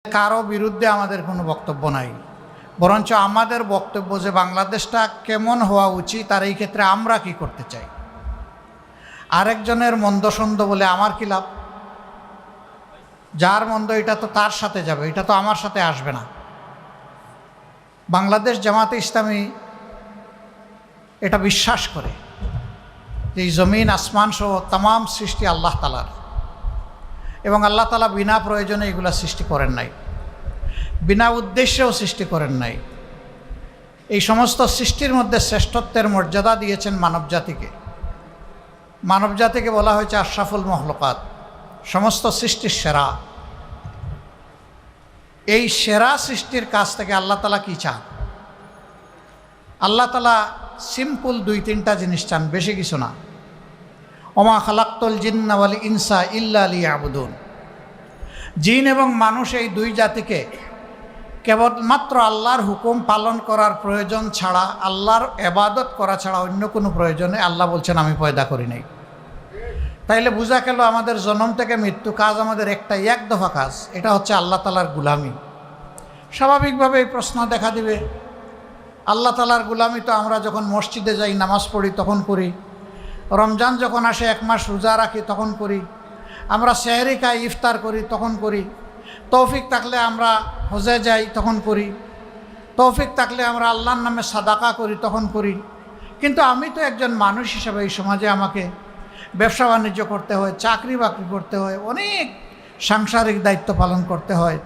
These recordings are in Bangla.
কারো বিরুদ্ধে আমাদের কোনো বক্তব্য নাই, বরঞ্চ আমাদের বক্তব্য যে বাংলাদেশটা কেমন হওয়া উচিত আর এই ক্ষেত্রে আমরা কি করতে চাই। আরেকজনের মন্দ সন্দ বলে আমার কি লাভ? যার মন্দ এটা তো তার সাথে যাবে, এটা তো আমার সাথে আসবে না। বাংলাদেশ জামাতে ইসলামী এটা বিশ্বাস করে যে এই জমিন আসমান সহ তাম সৃষ্টি আল্লাহ তালার, এবং আল্লাহ তালা বিনা প্রয়োজনে এগুলা সৃষ্টি করেন নাই, বিনা উদ্দেশ্যেও সৃষ্টি করেন নাই। এই সমস্ত সৃষ্টির মধ্যে শ্রেষ্ঠত্বের মর্যাদা দিয়েছেন মানবজাতিকে। মানবজাতিকে বলা হয়েছে আশরাফুল মখলুকাত, সমস্ত সৃষ্টির সেরা। এই সেরা সৃষ্টির কাছ থেকে আল্লাহ তালা কি চান? আল্লাহ তালা সিম্পল 2-3টা জিনিস চান, বেশি কিছু না। ওমা খালাক্তুল জিন্না ওয়াল ইনসা ইল্লা লিয়াবুদুন। জিন এবং মানুষ এই দুই জাতিকে কেবলমাত্র আল্লাহর হুকুম পালন করার প্রয়োজন ছাড়া, আল্লাহর ইবাদত করা ছাড়া অন্য কোনো প্রয়োজনে আল্লাহ বলছেন আমি পয়দা করি নাই। তাইলে বোঝা গেল আমাদের জন্ম থেকে মৃত্যু কাজ আমাদের একটাই, এক দফা কাজ, এটা হচ্ছে আল্লাহ তালার গুলামি। স্বাভাবিকভাবে এই প্রশ্ন দেখা দিবে, আল্লাহ তালার গুলামি তো আমরা যখন মসজিদে যাই নামাজ পড়ি তখন করি, রমজান যখন আসে 1 মাস রোজা রাখি তখন করি, আমরা সেহরি খাই ইফতার করি তখন করি, তৌফিক থাকলে আমরা হজে যাই তখন করি, তৌফিক থাকলে আমরা আল্লাহর নামে সাদাকা করি তখন করি। কিন্তু আমি তো একজন মানুষ হিসেবে এই সমাজে আমাকে ব্যবসা বাণিজ্য করতে হয়, চাকরি বাকরি করতে হয়, অনেক সাংসারিক দায়িত্ব পালন করতে হয়।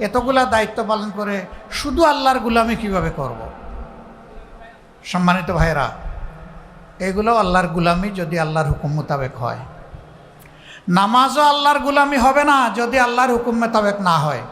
এতগুলা দায়িত্ব পালন করে শুধু আল্লাহর গুলামি কিভাবে করব? সম্মানিত ভাইরা, এগুলো আল্লাহর গুলামি যদি আল্লাহর হুকুম মোতাবেক হয়। নামাজও আল্লাহর গুলামি হবে না যদি আল্লাহর হুকুম মোতাবেক না হয়।